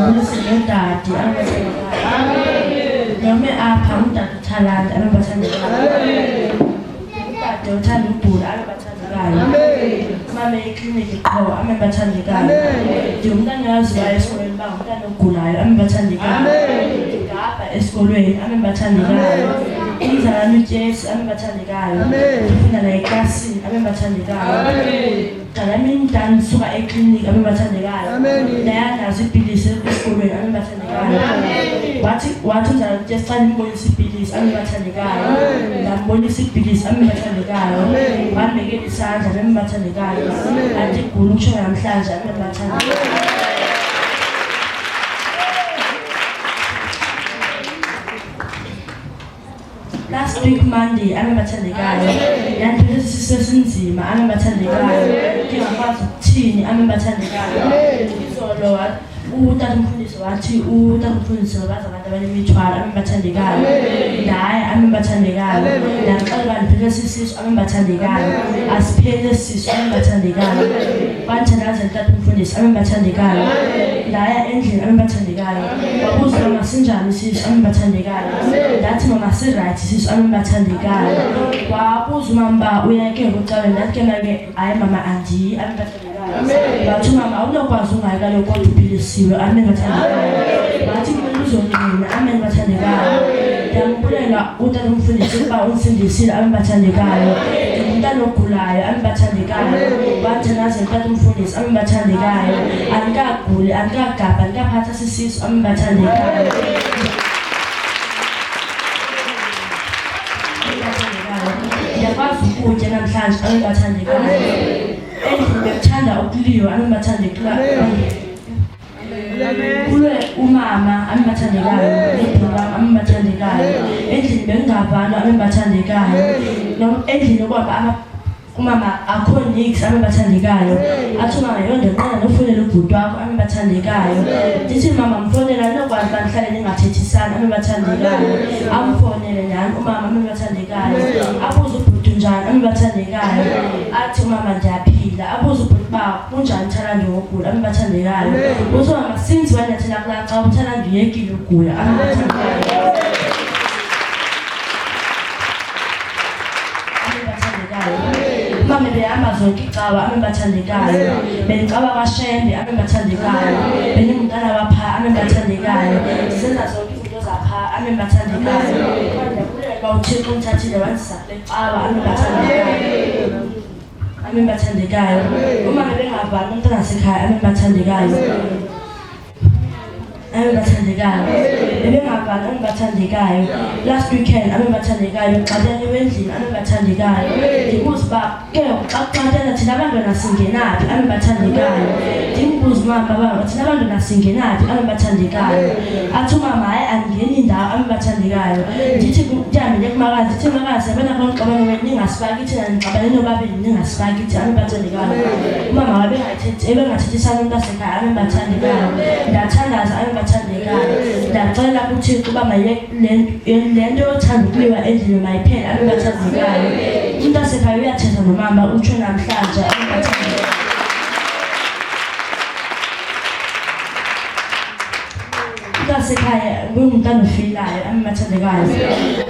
Dadi, nome apha umdala uThalanda ababathandekayo. Dade uthanda ubhula ababathandekayo. Mama eklinikhi qho ababathandekayo. Umntana yaziwayo esikolweni bangumntana ogulayo ababathandekayo. Ngapha esikolweni ababathandekayo. Umzalwane uJesu ababathandekayo. Ufuna la eklasini ababathandekayo. Qala mina Dan suka eklinikhi ababathandekayo. Nayangazi ipilisi esikolweni ababathandekayo. Wathi umzalwane uJesu xa nimbonisa ipilisi ababathandekayo. Ngambonisa ipilisi ababathandekayo. Wambekela isandla ababathandekayo. Athi gulu kusho namhlanje ababathandekayo. Last week Monday, ababathandekayo. Yaniphethe sisesinzima ababathandekayo. Ngingakwazi ukuthini ababathandekayo. Izolo utata umfundisi wathi utata umfundisi baza abantu abanemithwalo ababathandekayo. Naye ababathandekayo. Naqala baniphethe sisisu ababathandekayo. Asiphele sisu ababathandekayo. Banthandaza utata umfundisi ababathandekayo. Laya endlini ababathandekayo. Wabuza mama sinjani sisu ababathandekayo. Ndathi mama si-right sisu ababathandekayo. Wabuza umama uyake ngokucawe ndathi ke manje hayi mama andiyi ababathandekayo. Bathi mama awunokwazi ungayekalo kodwa uphilisiwe ababathandekayo. Bathi kumele uzonina ababathandekayo. Ndiyambulela utata umfundisi ukuba unsindisile ababathandekayo. Umntana ogulayo ababathandekayo. Banthandaza utata umfundisi ababathandekayo. Anikaguli anikagabha anikaphatha sisisu ababathandekayo. Ndiyakwazi ukutya namhlanje ababathandekayo. Endlini bekuthanda ukuliwa ababathandekayo. Kulwe umama ababathandekayo nebhula ababathandekayo. Endlini bengabantu ababathandekayo. Endlini kwaba umama akho nix ababathandekayo. Athi mama yonke qala nofonela ubhuti wakho ababathandekayo. Ndithi mama mfonela nokwazi banhlale ningathethisana ababathandekayo. Amfonele nani umama ababathandekayo. Abuza ubhuti njani ababathandekayo. Athi mama ndiyaphila. Abuza ubhuti ba kunjani Thalanda ngogula ababathandekayo. Uthi mama since wanathela kula xa uThalanda uyekile ukugula ababathandekayo. Mama behamba zonke ixawa ababathandekayo. Bengicaba kwaShembe ababathandekayo. Benimntana wapha ababathandekayo. Senza zonke izinto zapha ababathandekayo. Ndiyabulela uThixo umthathile wandisa ixawa ababathandekayo. Umama bengavani umntana wasekhaya ababathandekayo. Ababathandekayo. Bengavani ababathandekayo. Last weekend ababathandekayo xatene wendlini ababathandekayo. Ndibuza uba ke xa kuxatene thina abantwana singenaphi ababathandekayo. Ndimbuza umama baba thina abantwana singenaphi ababathandekayo. Athi umama hayi andingeni indawo ababathandekayo. Ndithi ndihambele kumakazi ndithi makazi yabona konxabane wena ningasifaki thina nixabane nobabili ningasifaki thina ababathandekayo. Umama ebengathethisana umntu wasekhaya ababathandekayo. Ndathandaza ababathandekayo. Ndacela kuThixo uba le nto yothanda ukuliwa endlini mayiphele ababathandekayo. Umntu wasekhaya uyathetha nomama utsho namhlanje ababathandekayo. Umntu wasekhaya ngumntana ofilayo ababathandekayo.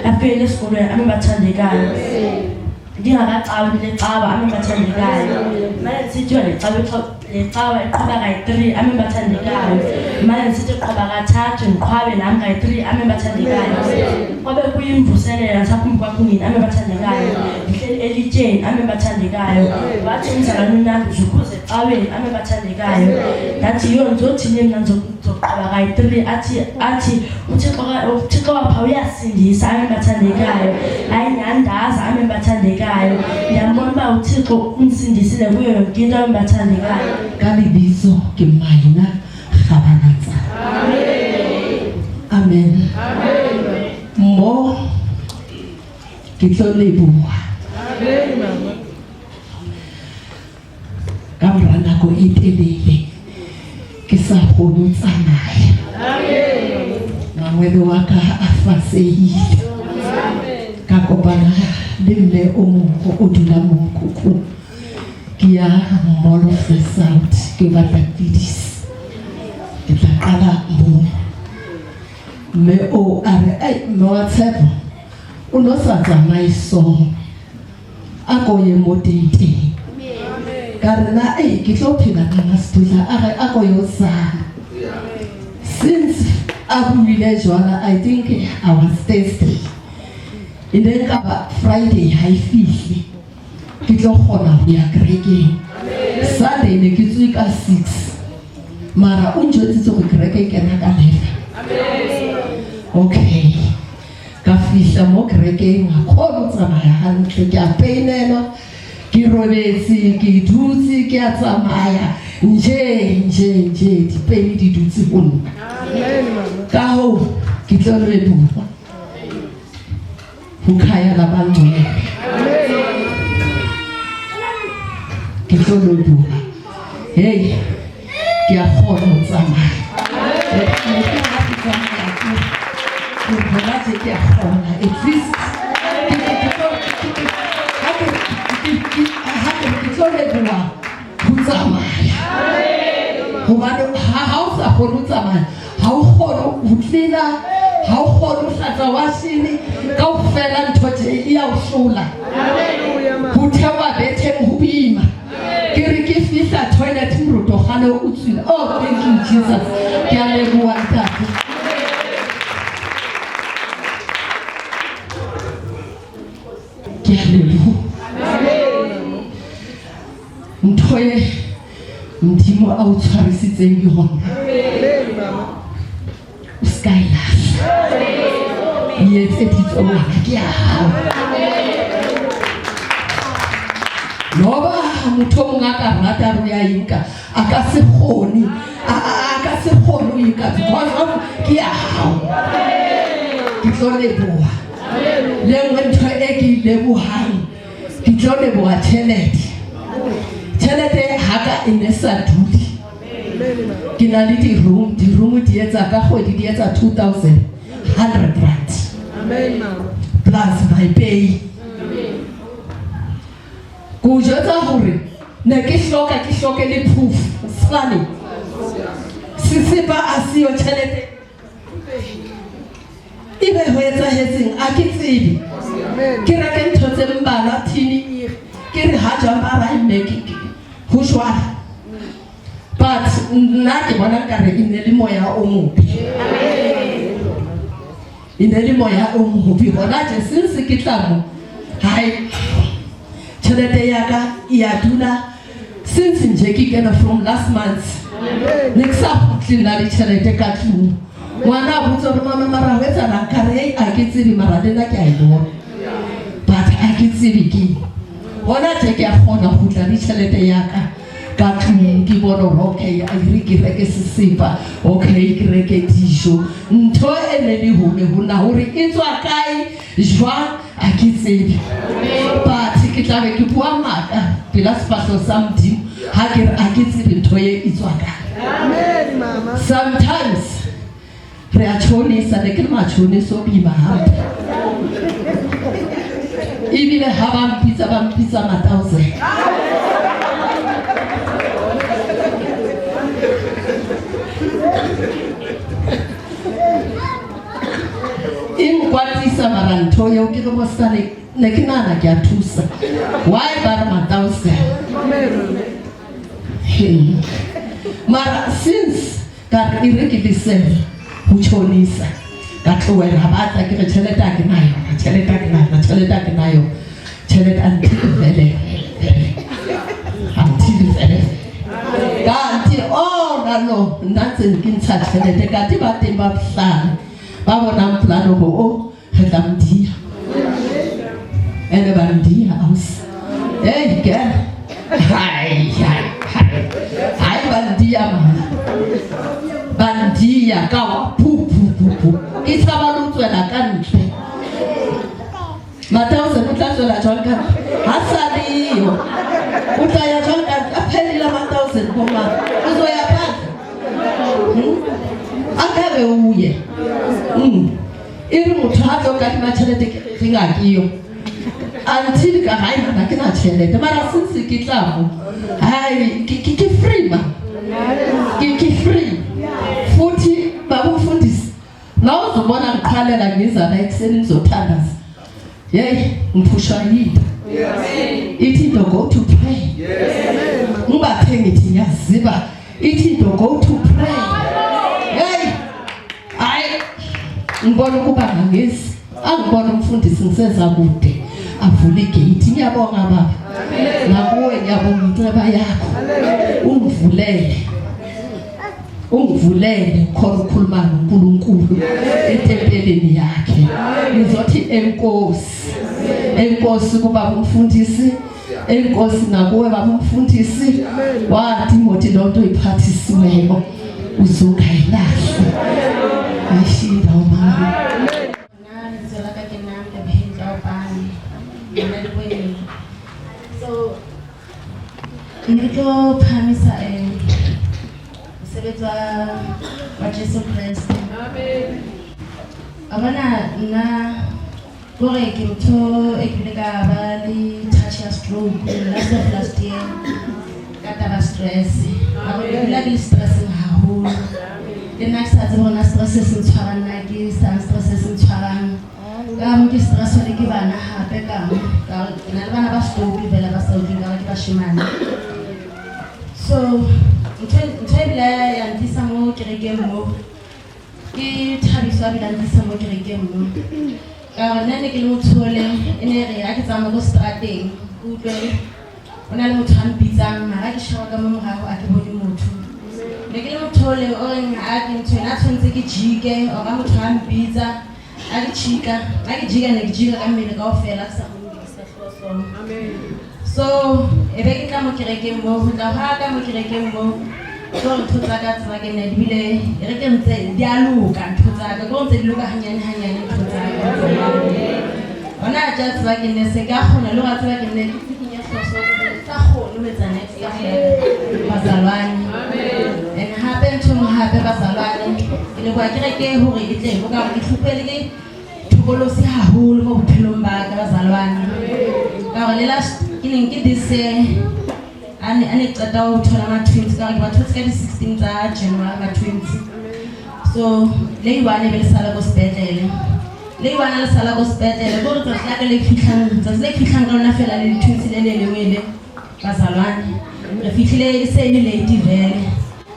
Afile esikolweni ababathandekayo. Ndingakacawi le cawa ababathandekayo. Manje sithiwa le cawa iqhuba kayi-3 ababathandekayo. Manje sithi qhuba kathathu ndiqhwabe nami kayi-3 ababathandekayo. Kwabe kuyimvuselela saphuma kwakunini ababathandekayo. Ndihleli elityeni ababathandekayo. Wathi umzalwane uNambuza ukhuze ecaweni ababathandekayo. Ndathi yho ndizothini mna ndizoqhuba kayi-3. Athi uThixo wapha uyasindisa ababathandekayo. Hayi nyandaza ababathandekayo. Ndiyambona uba uThixo umsindisile kuyo yonke into ababathandekayo. Kalibizo ke Maina Khabanatsa. Amen. Mo ke tlo leboha. Ka mora nako e telele ke sa kgone ho tsamaya. Mangwele wa ka a fasehile. Ka kopana le mme o mong o dula Mokhukhu. Ke ya Mall of the South ke batla pidisi. ke tla qala moo. Me o are ai me wa tshepo o no sa tsamaye so a go ye mo teng ka rena ke tlo phela ka Masitula a go yo sana. Since I I think I was thirsty. And then Friday I feel ke tlo kgona ho ya kerekeng. Sunday ne ke tswe ka 6 mara o njwetsitse go kereke ke na ka 11. Okay, ka fihla mo kerekeng ga kgona tsamaya hantle, ke a peinelwa, ke robetse, ke dutse, ke a tsamaya nje dipeni di dutse ho nna. Ka ho ke tlo leboha ho khaya la bangcwele. Ke tlo leboha hey ke a kgona ho tsamaya. Ke a kgona at least ke tlo leboha ho tsamaya hobane ha o sa kgona ho tsamaya ha o kgona ho tlila, ha o kgona ho hlatswa washini kaofela ntho tje ya o hlola ho thewa betheng ho boima. Ke re ke fihla toilet mruto gane o tswile. Oh, thank you Jesus. Ke a leboha ntate. Ke a leboha ntho e Modimo a o tshwarisitseng yona. O ska e lahla. E etseditswe wena ke ya hao. Noba motho o mong a ka rata ro ya inka a ka se kgone o inka because of ke ya hao. Ke tlo leboha le nngwe ntho e ke lebohang, ke tlo leboha tjhelete haka e ne sa dule. Ke na le di-room di etsa ka kgwedi di etsa 2,100 rand. Amen mama. Plus my pay. Go jotsa hore ne ke hloke le proof sane. Sisepa asiyo tjhelete. Ibe ho etsahetseng a ke tsebe. Ke reke ntho tse mbala thini ke re ha jamba ba make ho shwara. But nna ke bona ka re ine le moya o mobe. Ine le moya o mobe hona je since ke tlamo. Hai tjhelete ya ka ya dula since nje ke kena from last month. Next up tlina le tjhelete ka tlung. Ngwana botsa re mama mara wetsa la kare a ke tsebe mara lena ke a e bona. But a ke tsebe ke hona je ke a kgona ho tla le tjhelete ya ka ka tlung ke bona okay a re ke reke sesepa, okay ke reke dijo. Ntho e ne le hona hore e tswa kae jwang a ke tsebe. But ke tla be ke bua maka pela sepatlo sa Modimo ha ke re a ke tsebe ntho e tswa kae. Amen mama. Sometimes re a tshonisa le ke matshoniso bima hampe. Ibile ha ba mpitsa 1,000. In kwatisa mara ntho eo ke re mosane ne ke nana ke a thusa. Why ba re 1,000? Mara since ka re ke disel ho tshonisa ka tloela ha batla ke re tjhelete a ke nayo, tjhelete until vele kanti no nantse ke ntsha tjhelete ka di ba teng ba plana ba bona plano ho o re tla mdia ene ba mdia aus girl hai bandia ka wa pu e tsaba lo tswela ka ntle 1,000 o tla tswela jwang ka ha sa leyo o tla ya jwang ka a phelila 1,000 koma o zo ya pata akabe uye iri motho ha tlo ka di tjhelete ke ngakiyo until ka ha ina ke na tjhelete mara since ke tla mo hai ke free ma ke free uzobona ngikhalela ngiza la ekuseni ngizothandaza. Hey, ngiphushwa yini? Ithi into go to pray. Ngibathe ngithi ngiyaziba. Ithi into go to pray. Hey, ngibona ukuba ngangezi. Angibona umfundisi ngiseza kude. Avule igate. Ngiyabonga baba. Nakuwe ngiyabonga inceba yakho. Ungivulele khona ukukhuluma noNkulunkulu etempeleni yakhe. Ngizothi enkosi kuba umfundisi, enkosi nakuwe baba umfundisi. Wathi mothi lonto iphathisiweyo uzongayilahla. Ayishinda umama. So, ngikho phamisa sebenza wa Jesu Christ. Amen. Abana na gore ke motho e ke ka ba le touch ya stroke last year ka taba stress. Aba la ke stress haholo. Le nna sa tseba bona stress se ntshwarang nna ke sa stress se ntshwarang. Ka mo ke stress le ke bana hape ka na le bana ba stroke bela ba sa utlwang ka ba shimane. So Ntwebila ya ndisa mo kerekeng mo ke thabiswa bila ndisa mo kerekeng mo ka nna ne ke le mothole ene re ya ke tsama go strateng utlwe ona le motho a mpitsang mara ke shwa ka mo morago a ke bone motho ne ke le mothole o reng a ke ntshwena tshwantse ke jike o ga motho a mpitsa a ke jika ne ke jika ka mmele kaofela ke sa go ke sa hloso. Amen. So ebe ke tla mo kerekeng mo go tla ha ka mo kerekeng mo go ntho tsa ka tsa ke ne di bile re ke ntse di a loka ntho tsa ka go ntse di loka hanyane ntho tsa ka ona ja tsa ke ne se ka gona le ga tsa ke ne ke tsikinya hloso tsa go le metsa next ka bazalwane. Amen. And hape ntho mo hape bazalwane ile kwa kereke hore e tle go ka ke tlhopele ke thokolosi haholo mo bophelong ba ka bazalwane. Ka le last ke dise ane qeta ho thola ma 20 ka re ba thotse ka di 16 tsa January ma 20. So le iwane be le sala go sepetlele go re tla ka le fitlhang ka lona fela le 20 le wele bazalwane re fitlhile se le late vele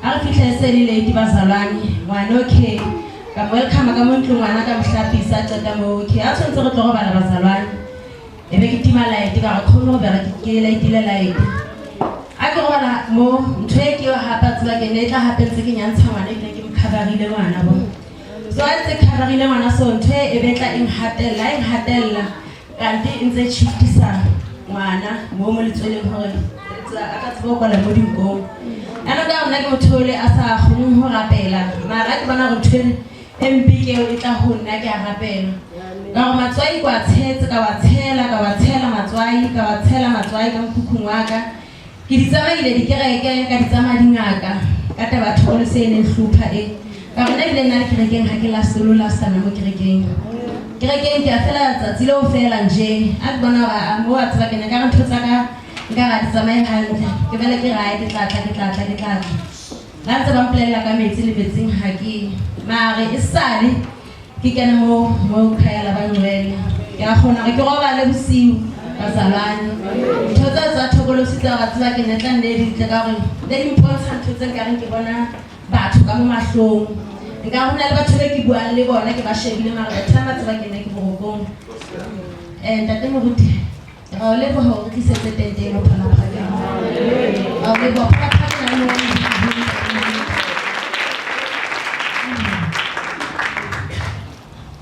a re fitlhile se le late bazalwane ngwana okay ka welcome ka mo ntlong ngwana ka mohlapisa qeta mo okay a tshwantse re tlo go bala bazalwane ebe ke tima light ka khona go bera ke light a ke gona mo ntwe ke yo hapa tsela ke ne tla hape tse ke nyantsha ngwana ke ke mkhabarile ngwana bo so a tse khabarile ngwana so ntwe ebe tla hatella kanti ntse chitisa ngwana mo letsweleng hore a ka tsebo kwa la mo dinkong ana ka nna ke mothole a sa khone ho rapela mara ke bona go thwele empike o tla ho nna ke a rapela ka matswai kwa tshetse ka wa tshela matswai ka mkhukhung wa ka ke ditsamaile di kereke ka ditsamaya dingaka ka taba thole se ne hlupha ka rena ile nna kerekeng ha ke la solo la sana mo kerekeng ke a fela tsatsi le o fela nje a ke bona ba mo a tsaka ne ka ntho tsaka nka ga ditsamaya hantle ke bele ke rae ke tlatla la ntse ba mplela ka metsi le betsing ha ke mare e sale ke kena mo khaya la bangwele ya khona ke roba le bosiu bazalwane thotsa tsa thokolosi tsa batla ke netla nne di tla ka gore le important thotsa ka reng ke bona batho ka mo mahlong nka hona le batho be ke bua le bona ke ba shebile mara ba tsama tsa ke ne ke borokong ntate mo buti ga le bo ho ke setse tente mo phana phaka a le bo phaka na mo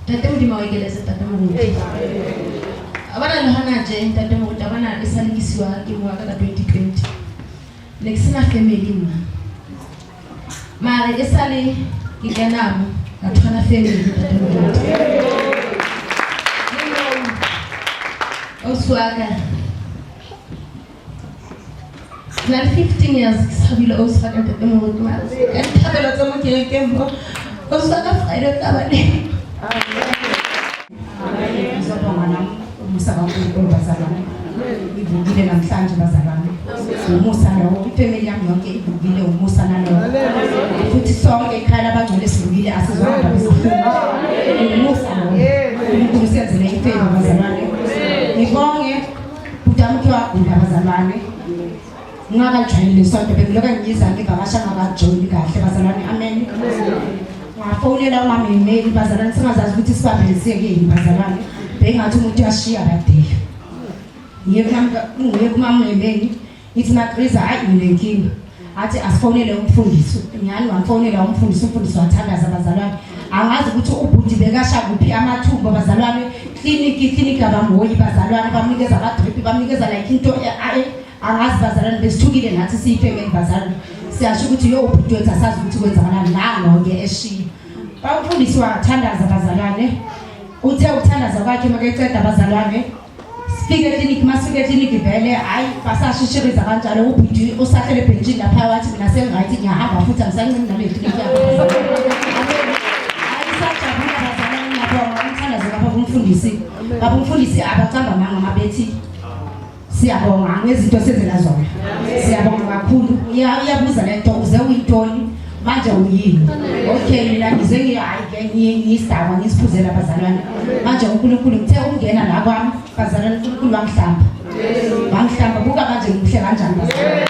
tante mo di mo ke le se tante mo buti abana le hana je tante mo buti abana e salikisiwa ke mo ka 2020 le sina family nna mara e sale ke kenamo ka thona family tante mo buti Oswaga. Na 15 years sabile Oswaga tete mo go mara. E thabela tsa mo ke kembo. Oswaga Friday ka bale. Amen. Ngizobonga umusa kaNkulunkulu bazalwane. Ivukile namhlanje bazalwane. Umusa lo ifamily yami yonke ivukile umusa nalo. Futhi sonke ekhaya abangcwele sivukile asizwanga bisifuna. uNkulunkulu siyenzele ifavor bazalwane. Ngibonge uDamke wagula bazalwane. Ngingakajwayele sonto bengiloka ngiyiza ngivakasha ngakajoli kahle bazalwane. Amen. Ngafonela umama Emeli bazalwane singazazi ukuthi sibambele siyekeni bazalwane. Bengathi umuntu uyashiya kade. Ngiye kumama Emeli ithi maGriza hayi nginenkinga. Athi asifonele umfundisi. Ngiyani wamfonela umfundisi wathandaza bazalwane. Angazi ukuthi ubhuti bekasha kuphi amathumba bazalwane. Clinic abamhoyi bazalwane bamnikeza ama drip bamnikeza like into angazi bazalwane besithukile nathi siyifemeli bazalwane. Siyasho ukuthi yo ubhuti wethu asazi ukuthi kwenzakalani la ngoke eshiya. Bamfundisi wathandaza bazalwane. Uthe uthandaza kwakhe makeceda bazalwane. Sifike clinic masifike clinic vele hayi basashishiriza kanjalo ubhuti usahlele benchini lapha wathi mina sengithi ngiyahamba futhi angisancini nale clinic yakho. Hayi sajabula bazalwane lapho umthandazo lapha kumfundisi. Baba umfundisi abacamba manga mabethi siyabonga ngezinto sezela zona. Siyabonga kakhulu. Uyabuza lento uze uyintoni manje uyini. Okay mina ngize ngiyisidakwa ngisiphuzela bazalwane. Manje uNkulunkulu ngithe ungena la kwami bazalwane uNkulunkulu wangihlamba. Wangihlamba buka manje ngihle kanjani bazalwane.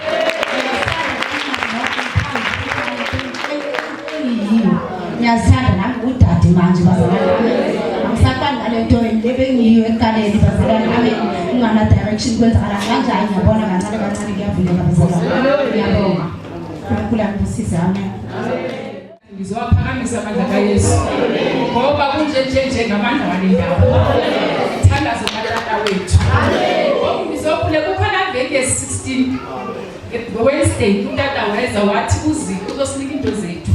Ngiyazithanda nami udade manje bazalwane. Angisafani nalento lebengiyo ekaleni bazalwane. Ame ungana direction kwenzakala kanjani ngiyabona kancane kuyavuleka bazalwane. Ngiyabonga. uNkulunkulu angisize. Amen. Ngizowaphakamisa amandla kaYesu ngoba kunje ngamandla walendawo. Thandaze uMatata wethu. Ngoba ngizokhule kukhona veki ye-16 Wednesday uTata weza wathi uzosinika into zethu.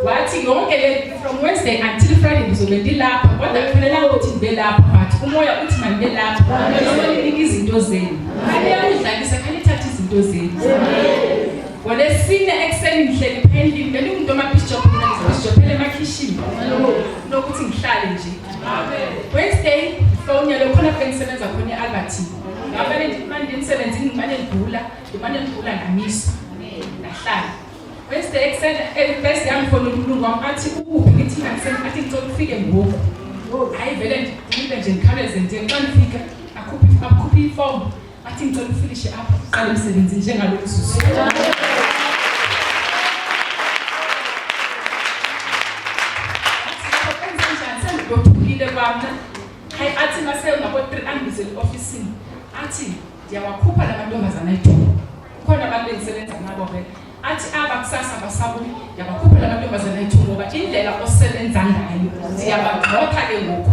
Wathi yonke le from Wednesday until Friday ngizobe ndilapha kodwa kufanele ukuthi ngibe lapha but umoya uthi mangibe lapha. Ngizonika izinto zenu. Ayakudlalisa khani thatha izinto zenu. Walesine ekseni ngihleli pending ngene umuntu omabishop ngizobishopele emakhishini nokuthi ngihlale nje. Wednesday phone yalo khona bengisebenza khona eAlbertine. Ngabale nje manje emsebenzini ngimane ngigula ngamiswa. Ngahlala. Wednesday ekseni bese yangifona uNkulunkulu wami athi ukuphi ngithi athi ngicela ufike ngoku. Hayi vele nje ngikhaleze nje xa ngifika akhuphi iform athi ngicela ufinishe apha uqale umsebenzi njengalolu susu. Dothukile kwami hayi athi mase ngabo 3 angizele officeini athi ndiyawakhupha lamantombazana ayithu khona abantu engisebenza nabo vele athi kusasa basabuya ndiyawakhupha lamantombazana ayithu ngoba indlela osebenza ngayo ndiyabagxotha ke ngoku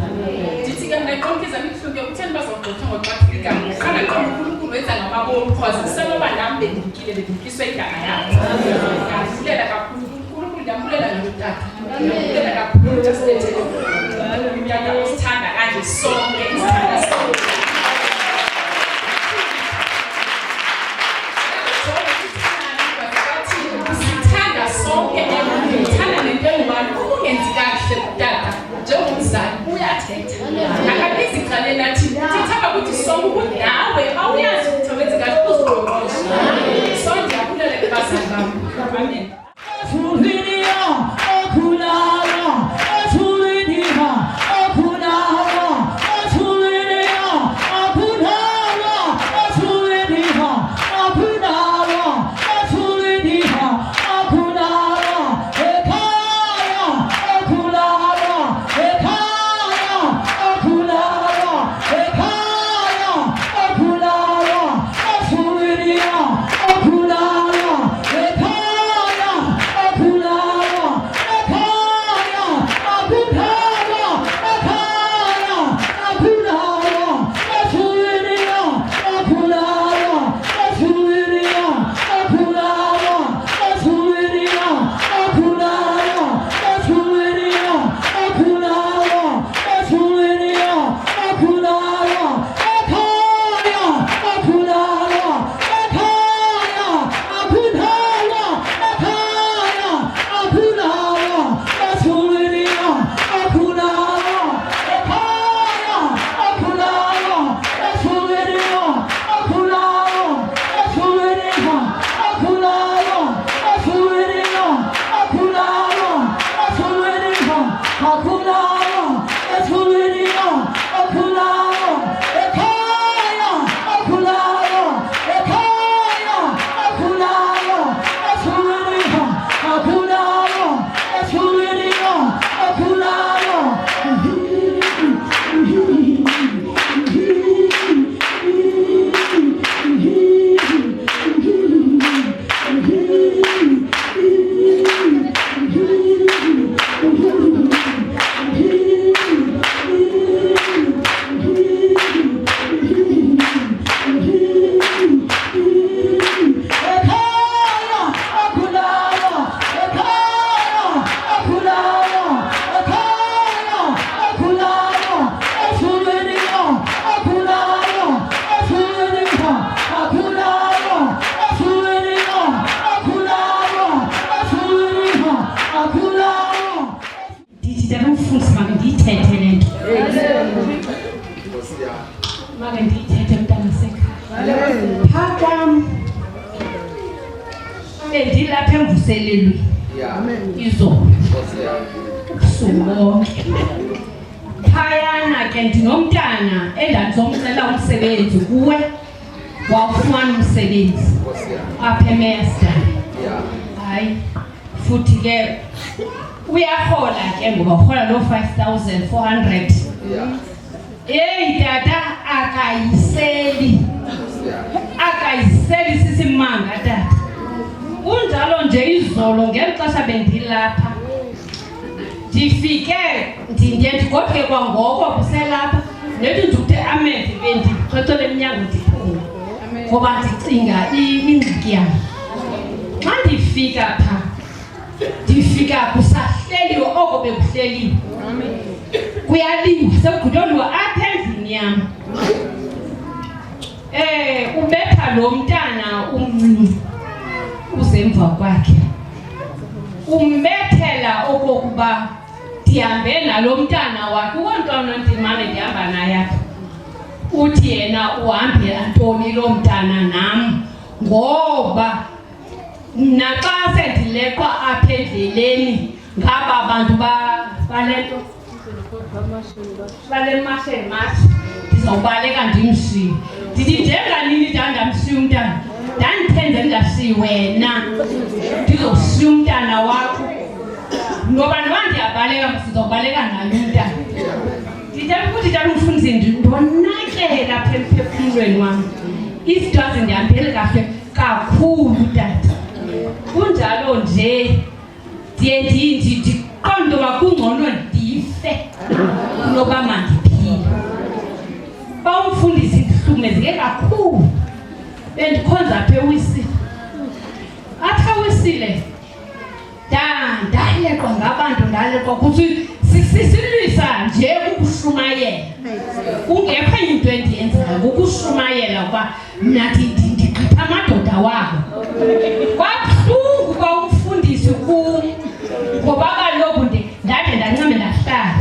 ndithi ke mina konke zami kuhlunge utheni bazogxotha ngoxaphika kana xa uNkulunkulu wenza ngamabomu cause kusenoba nami bendikiswe igama yakhe ngasilela kakhulu uNkulunkulu ndiyambulela ngalotata ndiyambulela kakhulu just Unyaka usithanda kanje sonke isithanda sonke. Sithanda sonke thanda nento engubani ungenzi kahle kudala njengomzali uyathetha. Akabizi icalela athi thithaba ukuthi sonke ukuthi nawe awuyazi ukuthi wenza kahle uziqoqosha. Sonke ndiyabulela kubazali bami. Amen. Okhulala, othuliniha, okhulala, othuliniha. ndiyithethe le nto make ndiyithethe mntanaseka phaa kwam bendilapha emvuselelweni izolo ubusuku bonke phayana ke ndinomntana endandizomcela umsebenzi kuwe wawufumana umsebenzi apha eMastersdale hayi futhi ke uyarhola ke ngoba urhola loo 5,400 tata akayiseli sisimanga tata kunjalo nje izolo ngexesha bendilapha ndifike ndigoduke kwangoko kuselapha nethi ndithe amehlo bendixoxele emnyango ndiphuma ngoba ndicinga ingxaki yam xa ndifika kusahleliwe oko bekuhleliwe kuyaliwa sekugudoliwe apha endlini yam ubetha lo mntana umncinci uzemva kwakhe umbethela okokuba ndihambe nalo mntana wakhe ukontwana ndimane ndihamba naye apha uthi yena uhambela ntoni lo mntana nam ngoba mna xa sendileqwa apha endleleni ngaba bantu balento bale mashini ndizawubaleka ndimshiye ndithi njenganini ndandamshiya umntana ndandithenze ndingashiyi wena ndizoshiya umntana wakho ngoba noba ndiyabaleka sizawubaleka nayo umntana ndithetha ukuthi tata umfundisi ndonakela apha emphefumlweni wam izinto azindihambeli kahle kakhulu tata kunjalo nje ndiye ndiqonde uba kungcono ndife kunoba mandiphile ba umfundisi ndihlumezeke kakhulu bendikhonza apha ewisile apha ewisile ndaleqwa ngabantu ndaleqwa kuthi sisilwisa nje ukushumayela kungekho into endiyenzayo kukushumayela uba mna ndigqitha amadoda wabo kwabuhlungu kwa umfundisi kum ngoba kaloku ndade ndancame ndahlala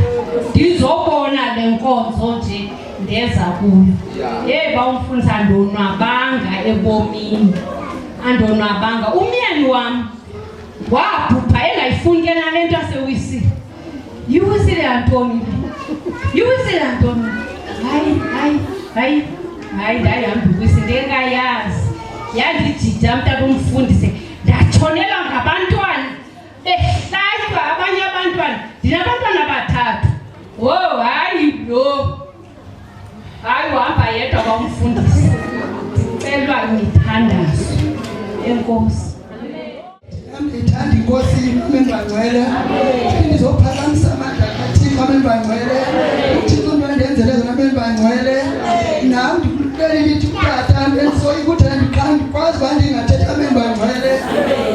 ndizobona le nkonzo nje ndeza kuyo ba umfundisi andonwabanga ebomini andonwabanga umyeni wam wabhubha engayifuni ke nale nto asewisile yiwisile yantoni hayi ndayihamba ukwisi ndingayazi yandijida mntaka umfundisi ndatshonelwa ngabantwana behlaywa abanye abantwana ndinabantwana bathathu hayi uhamba yedwa kwamfundisi ndicelwa imithandazo enkosi Ndithanda inkosi amembangcwele ndizophakamisa amandla kaThixo amembangcwele uThixo ndwendenzele zona amembangcwele nam ndikucela lithi utata endisoyika ukuthi ndikwazi uba ndingathetha amembangcwele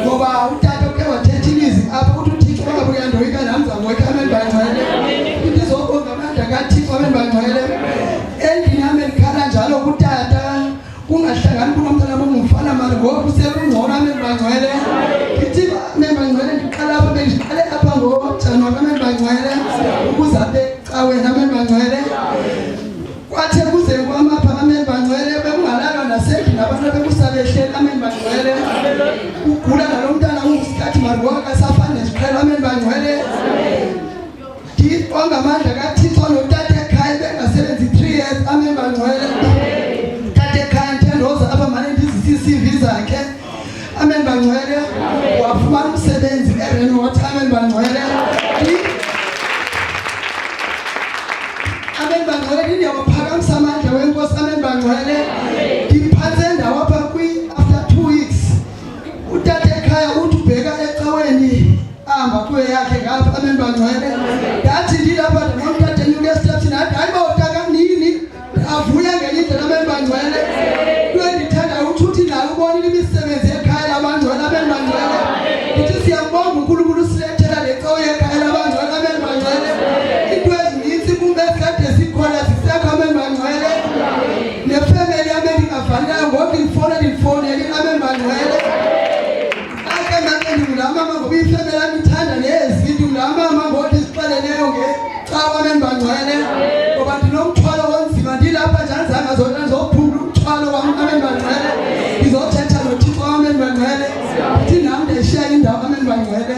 ngoba utata uke wathetha ilizwi apha ukuthi uThixo bangabuya ndoyika nam ndizawumoyika amembangcwele ndizobonga amandla kaThixo amembangcwele endlini yam endikhala njalo kutata kungahlangani kunomntana bomumfana mali ngoku sekungcono amembangcwele ndithi amembangcwele ndiqala apha bendiqale apha ngoJanuwari amembangcwele ukuze abe caweni amembangcwele kwathe kuze kwam apha amembangcwele bekungalalwa nasendlini abantu bekusabehleli amembangcwele ugula nalo mntana ungusikhathi mali ngoku akasafane ziqhela amembangcwele ongamandla kaThixo notata ekhaya bengasebenzi 3 years amembangcwele apha mane ndizisi CV zakhe amembangcwele wafumana umsebenzi eRenault amembangcwele amembangcwele ndiyawaphakamisa amandla wenkosi amembangcwele ndiphantse ndawo apha after 2 weeks utata ekhaya uthi ubheka ecaweni ahamba kuyo yakhe ngapha amembangcwele ndathi ndilapha nomtata enyuke esithathini hayi bawutaka nini avuya ngenye indlela amembangcwele uthi nayo ubonile imisebenzi ekhaya labangcwele abembangcwele uthi siyabonga uNkulunkulu usilethela le cawe ekhaya labangcwele abembangcwele into ezininzi kumbe kade zikhona zisekho abembangcwele nefamily yami bangcwele ngoba ndinomthwalo onzima ndilapha njanzanga zona zophula umthwalo wami amen bangcwele ngizothetha noThixo amen bangcwele ndithi nami ndishiya indawo amen bangcwele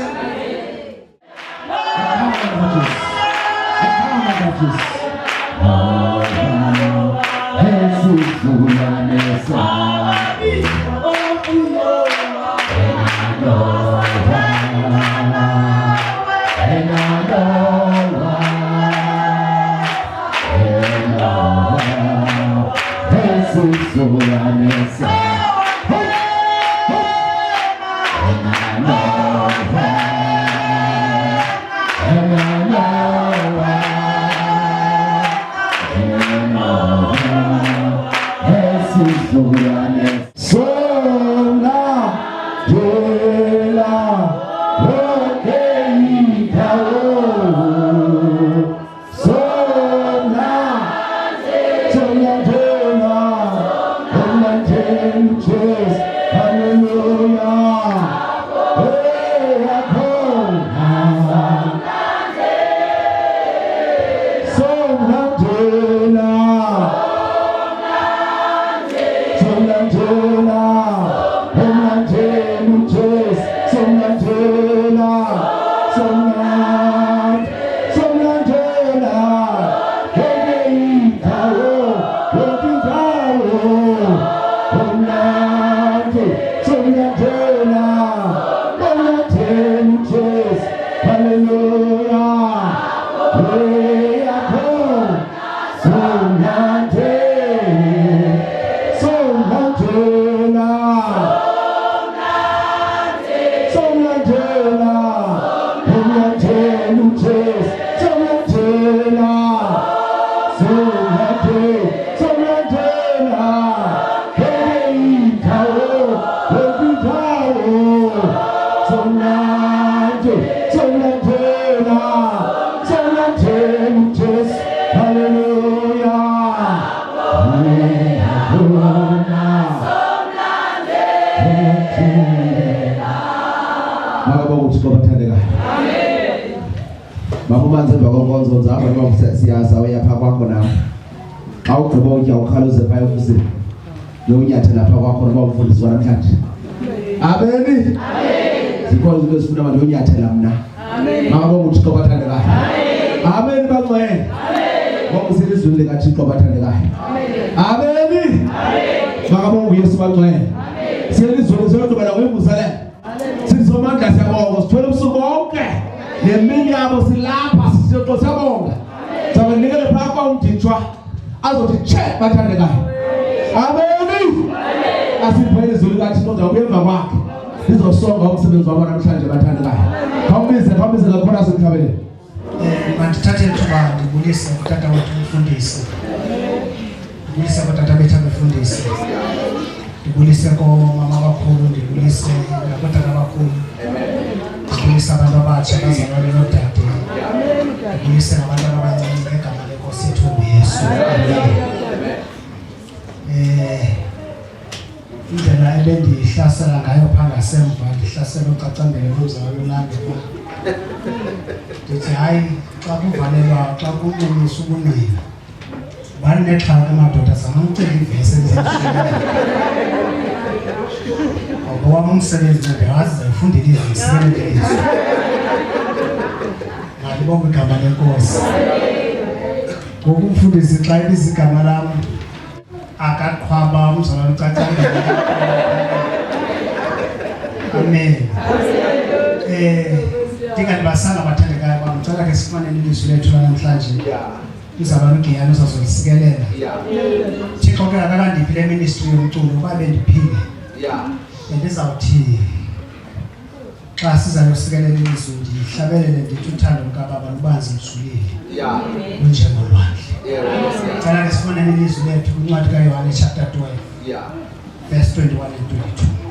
Verse 21 and 22.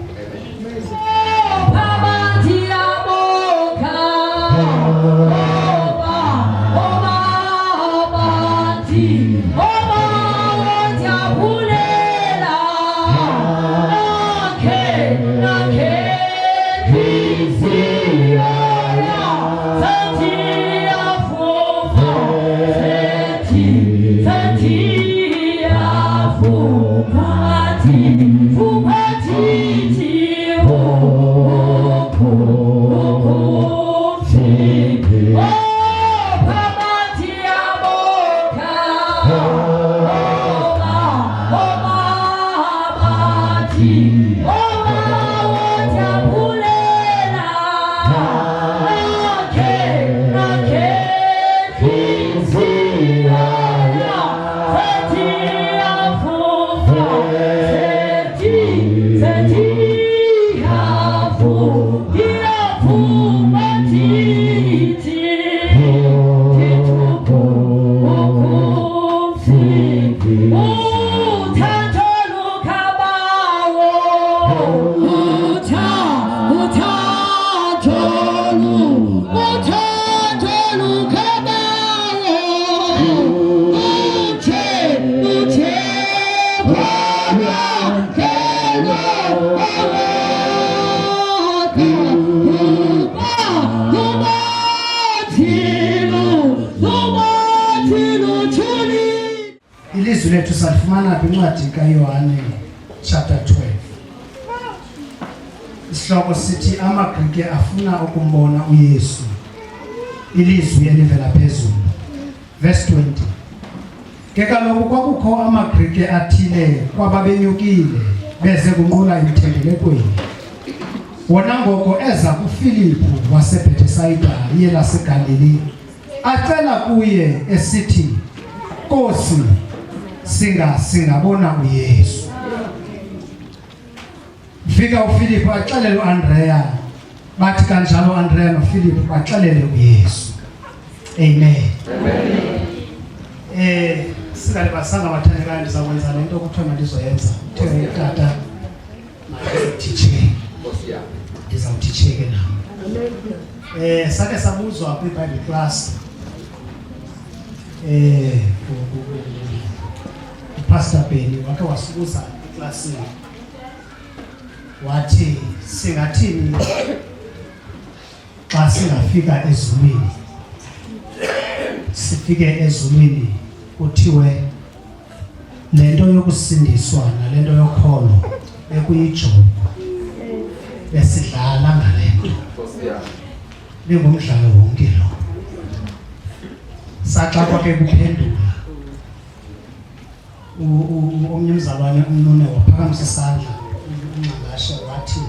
Ilizwi lethu salifumana kwincwadi kaYohane chapter 12. Isihloko sithi amaGrike afuna ukumbona uYesu. Ilizwi elivela phezulu. Verse 20. Ke kaloku kwakukho amaGrike athile kwababenyukile beze kunqula emthendelekweni. Wona ngoko eza kuFilipu waseBhetsaida iye laseGalili acela kuye esithi, Nkosi, singabona uYesu. Fika uFilipu axelele uAndrea, bathi kanjalo uAndrea noFilipu baxelele uYesu. Amen. Singalibasanga abathandekayo ndizakwenza lento okuthiwa mandizoyenza. Uthe tata mandithicheke. Ndizawuthicheke nami. Sake sabuzwa kwiBible class Pastor Benny wake wasibuza eklasini wathi singathini xa singafika ezulwini, sifike ezulwini kuthiwe lento yokusindiswa nalento yokholo bekuyijogo besidlala ngalento bengumdlalo wonke lo. Saxa kwake kuphendula omnye umzalwane umnune waphakamisa isandla uNgqashe wathi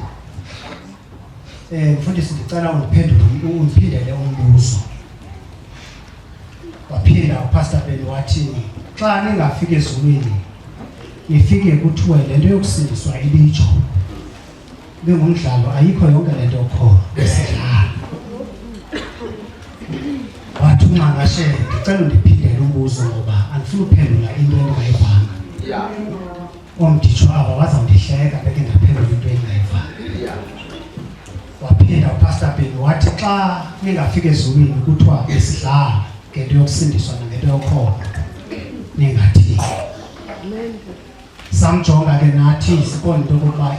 mfundisi ndicela undiphindele umbuzo. Waphinda uPastor Ben wathi xa ningafika ezulwini nifike kuthiwe lento yokusindiswa ibiyijogo bengumdlalo ayikho yonke lento yokholo besidlala. Wathi uNgqashe ndicela undiphindele umbuzo ngoba andifuna uphendula into endingayivanga. Omditsho aba wazawundihleka beke ndaphendula into endingayivanga. Waphinda uPastor Ben wathi xa ningafika ezulwini kuthiwa besidlala ngento yokusindiswa nangento yokholo ningathini. Samjonga ke nathi sibona into yokuba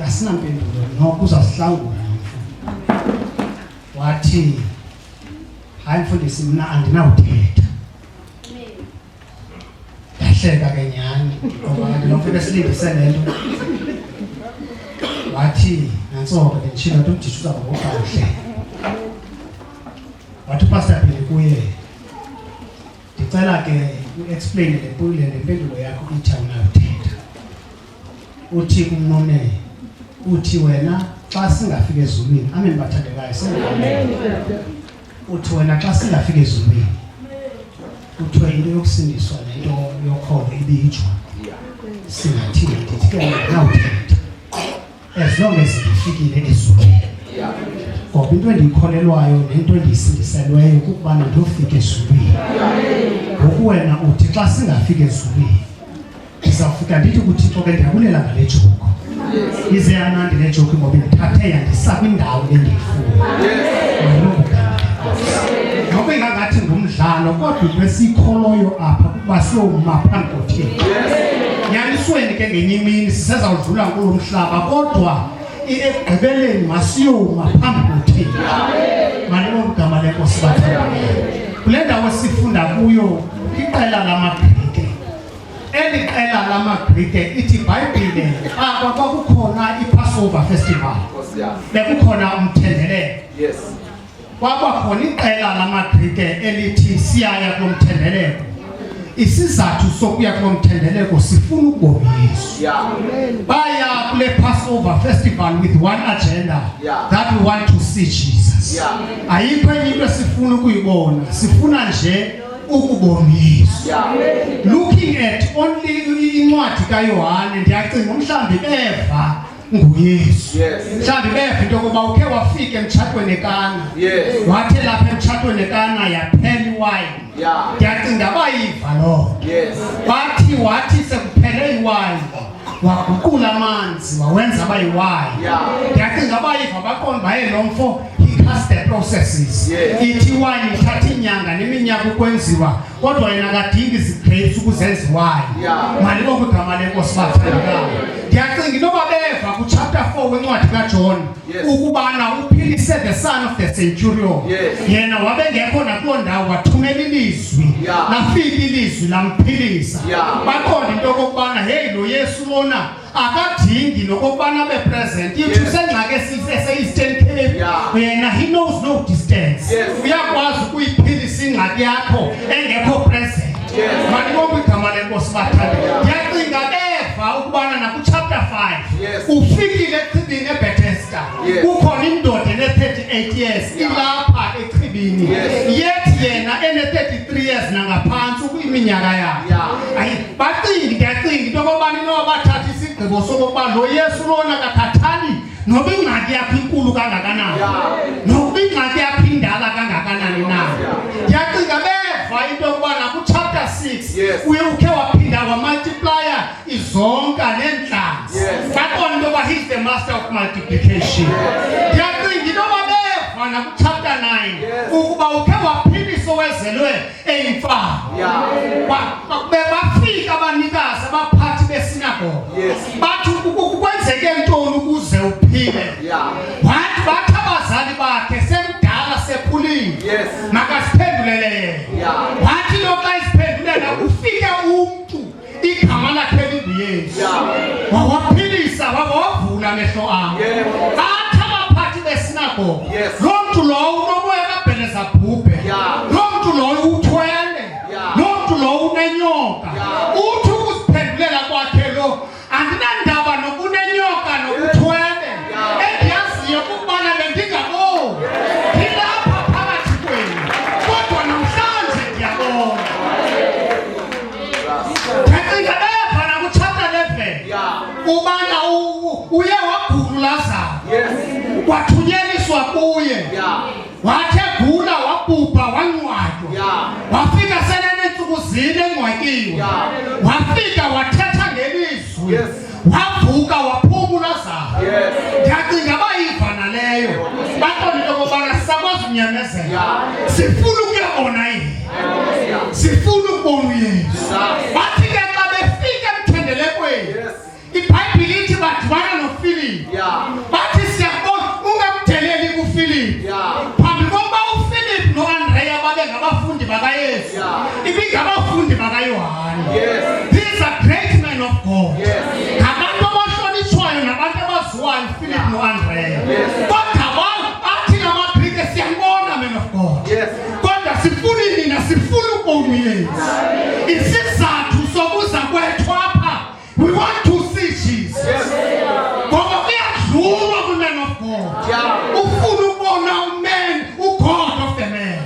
asinampendulo noko uzasihlangula nomfundi. Wathi hayi mfundisi mina andinawuthetha. Ndahleka ke nyani ngoba ndinofika silindise lento. Wathi nantsoko benditshilo nto umditsho uzaba ngokuhle. Wathi uPastor Ben kuye ndicela ke u-explain le mpendulo yakho ithi awunawuthetha. Uthi kumnone uthi wena xa singafika ezulwini, amen bathandekayo amen. Uthi wena xa singafika ezulwini kuthiwe into yokusindiswa nento yokholo ibiyijogo singathini. Ndithi ke nawuthetha as long as ndifikile ezulwini. Ngoba into endiyikholelwayo nento endiyisindiselweyo kukubana ndiyofika ezulwini. Ngoku wena uthi xa singafika ezulwini ndizawufika ndithi kuThixo ke ndiyabulela ngale jogo. Ize yanandi le jogo ngoba indithathe yandisa kwindawo endiyifuna. Noba ingangathi ngumdlalo kodwa into esiyikholoyo apha kuba siyoma phambi koThixo. Nyanisweni ke ngenye imini sisezawudlula kulo mhlaba kodwa ekugqibeleni masiyoma phambi koThixo. Malibongwe igama leNkosi bathandekayo. Kule ndawo sifunda kuyo iqela lamaGrike. Eli qela lamaGrike ithi iBhayibhile kwakukhona iPassover festival. Bekukhona umthendeleko. Yes. Kwakukhona iqela lamaGrike elithi siyaya kumthendeleko. Isizathu sokuya kumthendeleko sifuna ukubona Yesu. Baya kule Passover festival with one agenda, that we want to see Jesus. Ayikho enye into sifuna ukuyibona, sifuna nje ukubona Yesu. Looking at only incwadi kaYohane ndiyacinga mhlambi Eva nguYesu. Mhlambi Eva into yokuba ukhe wafika emtshatweni eKana. Wathe lapha emtshatweni eKana yaphela iwayini. Ndiyacinga bayiva lo. Wathi sekuphele iwayini waguqula amanzi wawenza bayiwayini. Ndiyacinga bayiva baqonda baye lo mfo he has the processes. Ithi iwayini ithatha inyanga neminyaka ukwenziwa kodwa yena akadingi izigrapes ukuzenza iwayini. Mali kokugama lenkosi bathandakayo. Ndiyacinga into yoba Eva kuchapter 4 wencwadi kaJohn ukubana uphilise the son of the centurion. Yena wabengekho nakuloo ndawo wathumela ilizwi lafika ilizwi lamphilisa. Baqonda into yokokubana hey lo Yesu lona akadingi nokubana abe present. Yithi usengxaki ese-Eastern Cape yena he knows no distance. Uyakwazi ukuyiphilisa ingxaki yakho engekho present. Mali kokugama lenkosi bathandakayo. Ndiyacinga Eva ukubana nakuchapter 5 ufikile echibini eBethesda. Kukhona indoda ene-38 years ilapha echibini. Yethi yena ene-33 years nangaphantsi kwiminyaka yakhe. Ndiyacinga into yokubana inoba bathatha isigqibo sokokuba lo Yesu lona kakhathali noba ingxaki yakho inkulu kangakanani, noba ingxaki yakho indala kangakanani na. Ndiyacinga Eva into yokubana kuchapter 6 uye ukhe waphinda wamultiplier izonka neentlanzi. Baqonda into yoba he's the master of multiplication. Ndiyacinga into yoba Eva nakuchapter 9 ukuba ukhe waphilisa owezelwe eyimfama. Bafika abanikazi abaphathi besinagoge bathi kwenzeke ntoni ukuze uphile. Bathi abazali bakhe semdala sephulile makasiphendulele yena. Wathi lo xa isiphendulela ufike umntu igama lakhe linguYesu wawaphilisa wavula amehlo abo. Bathi abaphathi besinagoge lo mntu lowo unomoya kaBhelezebhubhe, lo mntu lowo uthwele, lo mntu lowo unenyoka. Uthi ukusiphendulela kwakhe lo andinandaba nokunenyoka nokuthwele. Endiyaziyo ukubana bendingaboni ndilapha phakathi kwenu kodwa namhlanje ndiyabona. Ndiyacinga Eva nakuchapter 11 ubana uye wagula uLazaro kwathunyelwiswa kuye. Wathi egula wabhubha wangcwatywa. Wafika seneentsuku zine engcwatyiwe. Wafika wathetha ngelizwi. Wavuka waphuma uLazaro. Ndiyacinga bayiva naleyo. Baqonda into yokubana sisakwazi unyamezela. Sifuna ukuyabona yena. Sifuna ukubona uYesu. Bathi ke xa befika emthendelekweni iBhayibhile ithi badibana noFilipi. Bathi siyabona ungamdeleli kuFilipi. Phambi kokuba uFilipi noAndreya babe ngabafundi bakaYesu ibingabafundi bakaYohane. These are great men of God. Ngabantu abahlonitshwayo nabantu abaziwayo uFilipi noAndreya. Kodwa athi namaGrike siyambona men of God. Kodwa sifuna nina sifuna ukubona uYesu. Isizathu sokuza kwethu apha we want to see Jesus. Ngoba kuyadlulwa ku-man of God. Ufuna ukubona uman uGod of the man.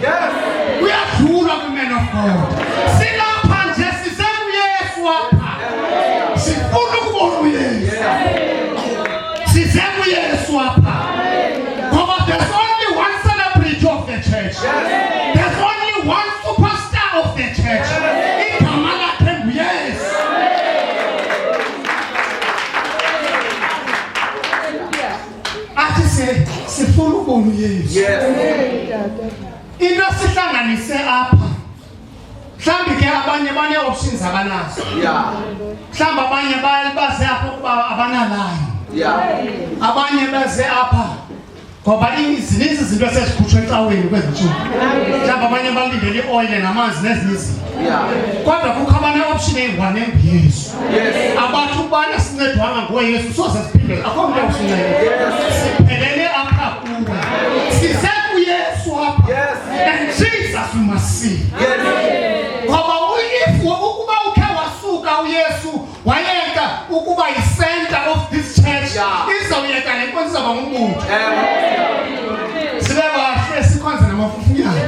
Kuyadlulwa ku-man of God. Silapha nje size kuYesu apha. Sifuna ukubona uYesu. Size kuYesu apha. Ngoba there's only one celebrity of the church. There's only one superstar of the church. Igama lakhe nguYesu. Athi sifuna ukubona uYesu. Into sihlanganise apha. Mhlawumbi ke abanye bane-options abanazo. Mhlawumbi abanye baze apha ukuba abanalayo. Abanye beze apha Ngoba izininzi izinto esezikhutshwe ecaweni kwezi ntsuku. Mhlawumbi abanye balindele i-oil namanzi nezinye izinto. Kodwa kukho abane-option eyi-1 enguYesu. Abathi ukubana sincedwanga ngoYesu soze siphinde akho mntu awusinceda. Siphelele apha kuwe. Size kuYesu apha. And Jesus we must see. Ngoba ukuba ukhe wasuka uYesu wayeka ukuba yi-center of this church, izawuyeka le nkonzo izawuba ngumbutho. Sibe bahle sikhonze namafufunyana.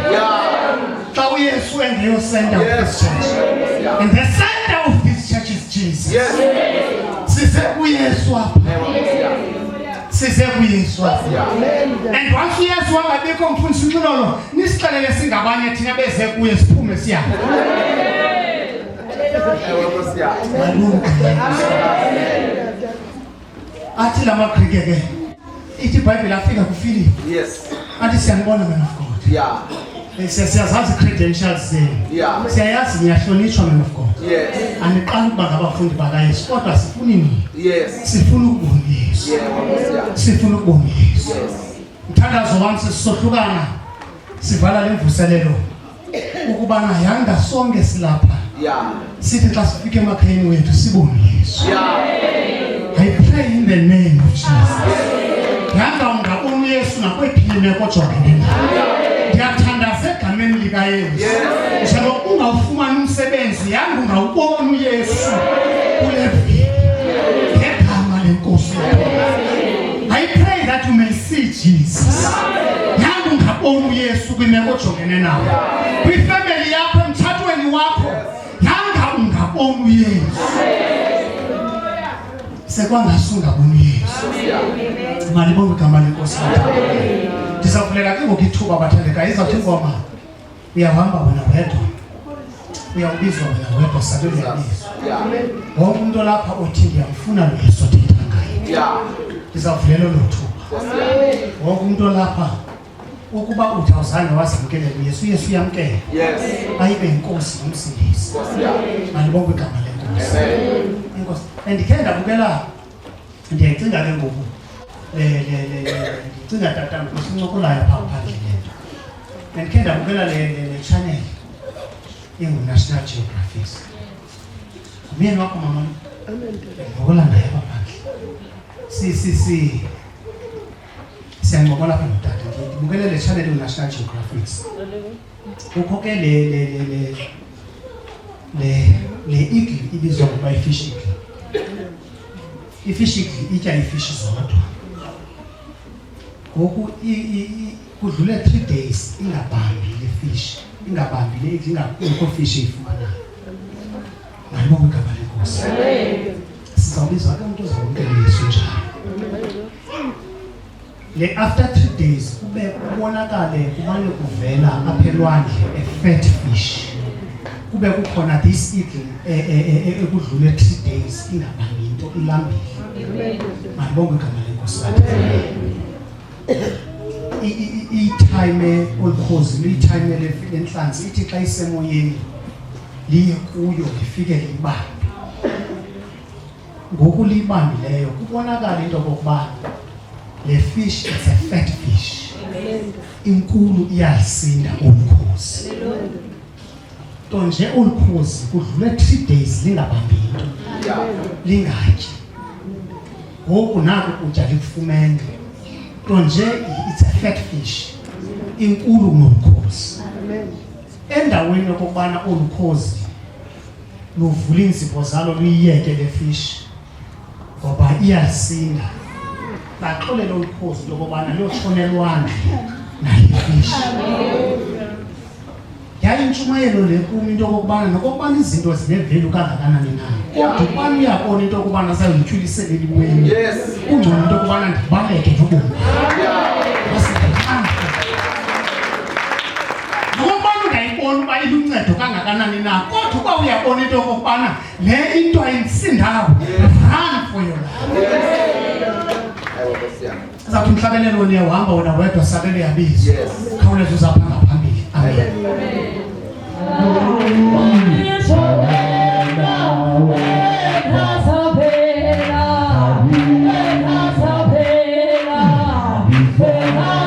Xa uYesu engeyo center of this church. And the center of this church is Jesus. Size kuYesu apha. Size kuYesu apha. And once uYesu wangabikho mfundisi uNxilolo, nisixelele singabanye thina beze kuye siphume siyabe. Athi la maGrike ke ithi iBhayibhile afika kuFilipi. Athi siyanibona man of God. Siyazazi credentials zenu. Siyayazi niyahlonishwa man of God. Aniqala ukuba ngabafundi bakaYesu kodwa sifuna nini? Sifuna ukubona uYesu. Sifuna ukubona uYesu. Mthandazo wami sisohlukana sivala lemvuselelo ukubana yanga sonke silapha. Sithi xa sifike emakhayeni wethu sibone uYesu. I pray in the name of Jesus. Yanga ungabona uYesu nakwephi imeko ojongene nayo. Ndiyathandaza egameni likaYesu. Njengoba ungawufumani umsebenzi yanga ungawubona uYesu kule viki. Ngegama lenkosi. I pray that you may see Jesus. Yanga ungabona uYesu kwimeko ojongene nayo. Kwifamily yakho emtshatweni wakho. Yanga ungabona uYesu. Sekwangasuka uYesu. Malibonga igama lenkosi. Ndizavulela ke ngoku ithuba bathandekayo izawuthi ingoma uyahamba wena wedwa. Uyawubizwa wena wedwa sabelo yabizwa. Wonke umuntu lapha othi ndiyamfuna lo Yesu othetha ngaye. Ndizavulela lo thuba. Wonke umuntu lapha ukuba uthawuzane wazamkele uYesu, uYesu uyamkela. Ayibe inkosi nomsindisi. Malibonga igama lenkosi. Inkosi. Ndikhe ndabukela ndiyacinga ke ngoku ndicinga tata kusincokolayo phaa phandle lento. Ndikhe ndabukela le channel ingu-National Geographic. Ngumyeni wakho mama? Ngokolanda yapha phandle. Siyancokola apha notata. Ndibukele le channel ingu-National Geographic. Kukho ke le eagle ibizwa ngokuba i-fish eagle. I-fish eagle itya iifishi zodwa. Ngoku kudlule 3 days ingabambi le fish, ingabambi le eagle, ingakho fish eyifumanayo. Malibonga igama lenkosi. Sizawubizwa ke umuntu ozawumkela uYesu njalo. Le after 3 days kube kubonakale kumane kuvela apha elwandle a-fat fish. Kube kukhona this eagle ekudlule 3 days ingabambi into ilambile. Malibonga igama lenkosi. I-time olukhozi liyi-time lenhlanzi ithi xa isemoyeni liye kuyo lifike libambe. Ngoku liyibambileyo kubonakala into okokuba le fish is a fat fish. Inkulu iyalisinda olukhozi. Nto nje olukhozi kudlule 3 days lingabambi into lingatyi. Ngoku naku kutya likufumene. Nto nje it's a fat fish. Inkulu nolukhozi. Endaweni yokubana olukhozi luvula iinzipho zalo luyiyeke le fish ngoba iyasinda. Baxolele olukhozi lokubana liyotshonelwana nayo ifish. Yayintshumayelo le kum into okokubana nokokubana izinto zinevelu kangakanani na. Kodwa ubani uyabona into okubana sayontyulisele elimweni. Kungcono into okubana ndibaleke nobomi. Nokokubana ungayibona uba iluncedo kangakanani na. Kodwa uba uyabona into okokubana le into ayindisindayo, run for your life. Zathi umhlabelelo wena uhamba wena wedwa sabelo yabizwa. Khawuleza uzapha ngaphambili. Amen. Phela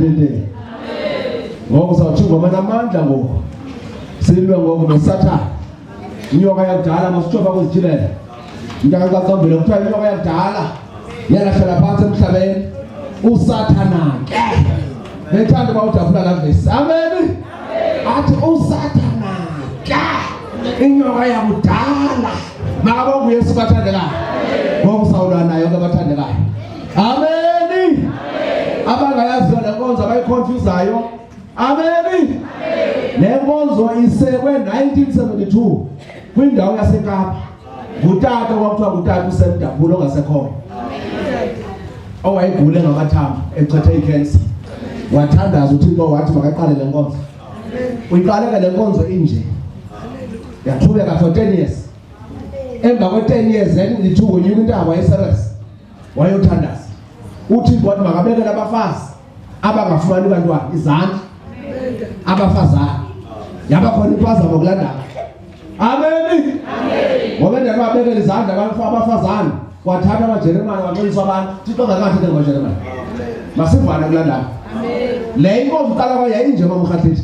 ndende. Ngoku sawuthunga manamandla ngoku. Silwe ngoku noSathane. Inyoka yakudala masithoba kuzijilele. Mntaka kaCombela kuthiwa inyoka yakudala yalahlala phansi emhlabeni. uSathane ke. Bethanda bawudaphula la vesi. Amen. Athi uSathane ke. Inyoka yakudala. Makabonga uYesu bathandekayo. Ngoku sawulwa nayo ke bathandekayo. Amen. Abangayaziyo lenkonzo abayiconfusayo. Amen. Lenkonzo isekwe 1972 kwindawo yaseKapa. Ngutata kwakuthiwa ngutata uSemdabulo ongasekhoyo. Owayegule ngamathambo echethe icancer. Wathandaza uThixo wathi makaqale lenkonzo. Uyiqaleka lenkonzo inje. Yaqhubeka for 10 years. Emva kwe 10 years lithuko nyuka intaba yeSeres. Wayothandaza. UThixo wathi makabekele abafazi abangafumani bantwana izandla. Abafazana. Yaba khona impazamo kulandaba. Amen. Ngoba ndaba babekele izandla abafazana. Wathatha amaJeremane waxolisa abantu. Thixo ngakathi ngamaJeremane. Masivana kulandaba. Le inkonzo uqala kwayo yayinje mamkhathithi.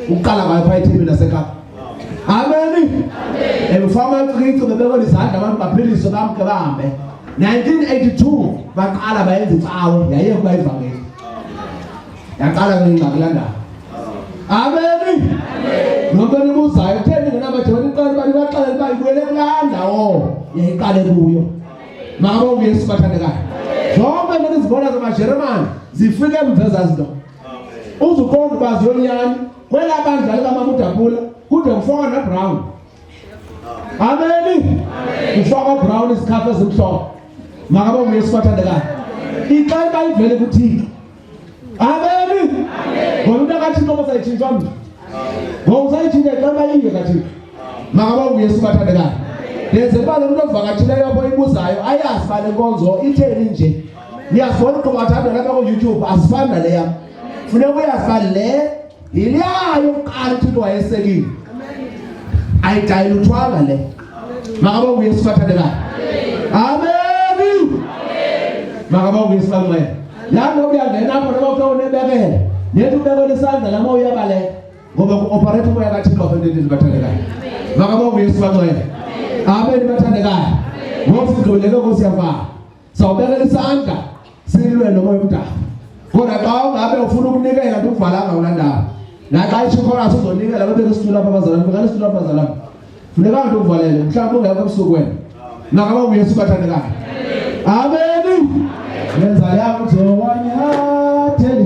Uqala kwayo phaya eThekwini naseKapa. Amen. Emfama uChristu bebekele izandla abantu baphiliswe bamke bahambe. 1982 baqala bayenza icawe yaye kuba ivangeli. Yaqala ngingaqalandaba. Amen. Ngoba nibuzayo utheni ngenamajoni iqala bani baxela uba ikwele kulanda yayiqale kuyo. Makabonga uYesu bathandekayo. Zonke lezi zibona zamaJeremane zifike emveza zinto. Uzuqonda bazi yonyani kwela bandla likaMamudapula kude kufaka naBrown. Amen. Kufaka Brown isikhafu esimhlophe. Makabonga uYesu bathandekayo. Iqala bayivele kuThixo. Amen. Ngoba akathi ngoba sayitshintshwa mntu. Ngoba sayitshintshwa iqala yinge kaThixo. Makabonga uYesu bathandekayo. Yenze bale umuntu ovakathileyo apho ibuzayo ayazi bale nkonzo itheni nje. Niyazibona ukuba bathanda lapha ku YouTube asifani nale yam. Funeka uyazi bale le iliyayo uqala uThixo wayesekile. Ayidayilutshwanga le. Makabonga uYesu bathandekayo. Amen. Makabonga uYesu bamnceda. Lapho uyangena apho noma utawunebekele. Yethi ubekele isandla lama uyabaleka. Ngoba ku-operate umoya kaThixo apha endlini bathandekayo. Makabonga uYesu bamnceda. Amen bathandekayo. Ngoba sigqibeleke ngosiyafana. Sawubekela isandla silwe nomoya omdaka. Kodwa xa ungabe ufuna ukunikela ukuvalanga ulandaba. Naxa ishikhona sizonikela babeke isitulo apha abazalwane, bekala isitulo apha abazalwane. Funeka nje uvalele mhlawumbe ungekho ebusuku wena. Makabonga uYesu bathandekayo. Amen. Yenza yakho uzowanya tell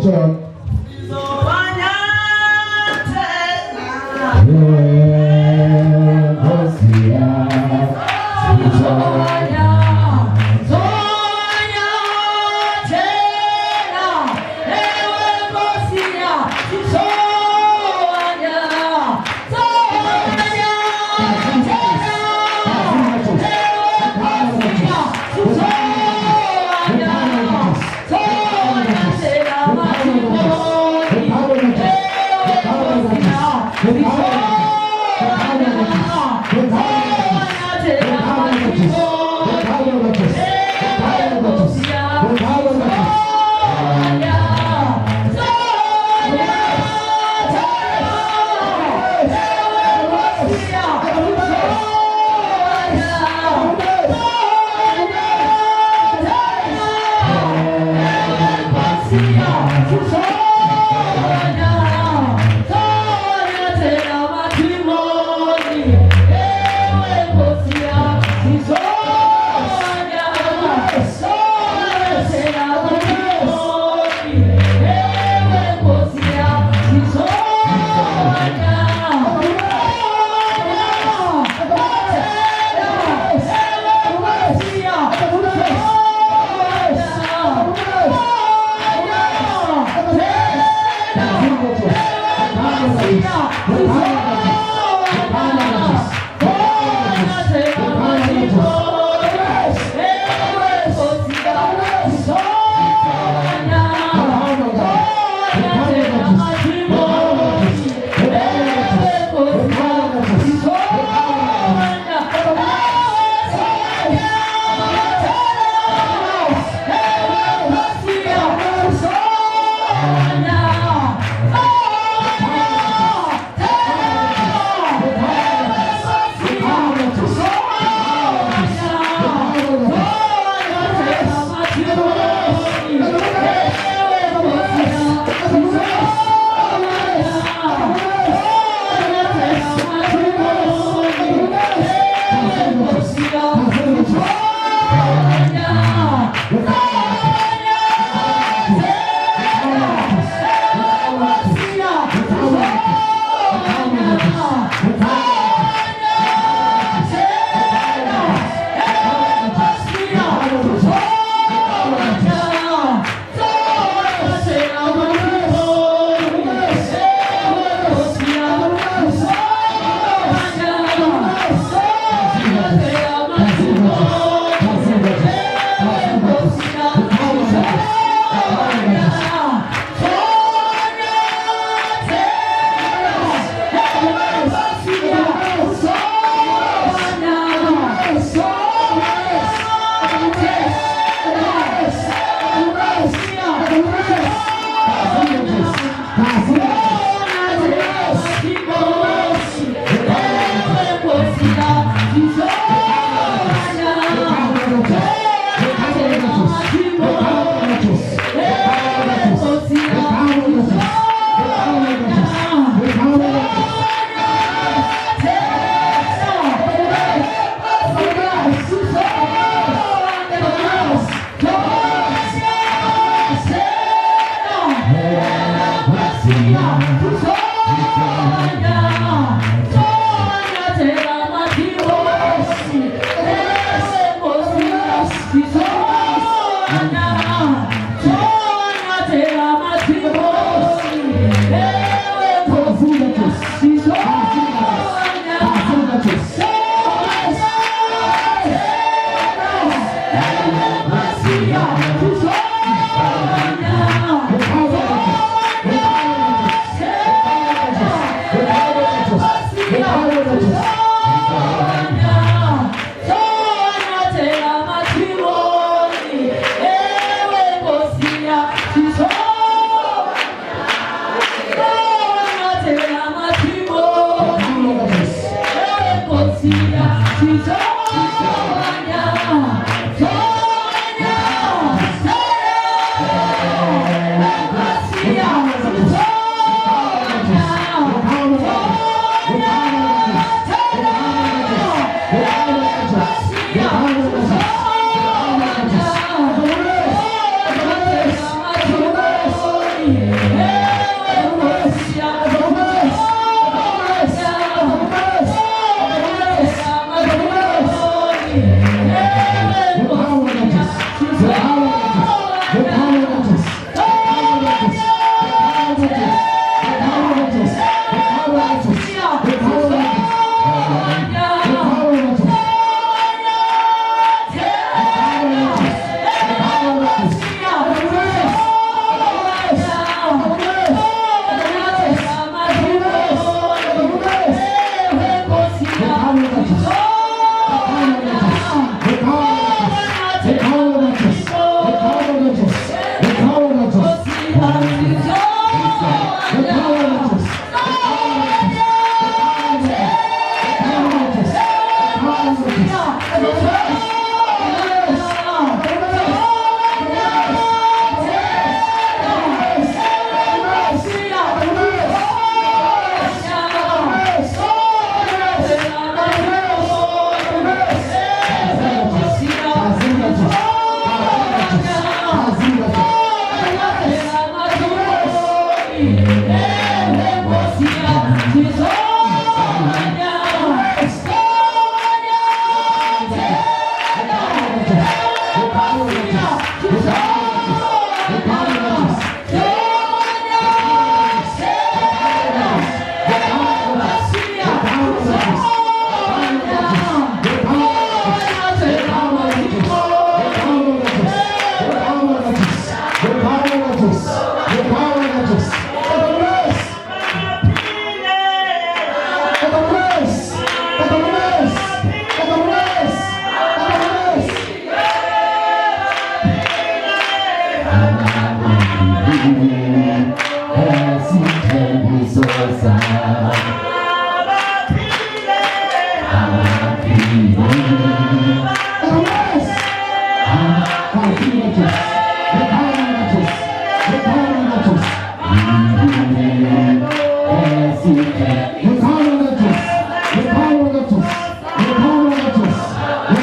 The power of the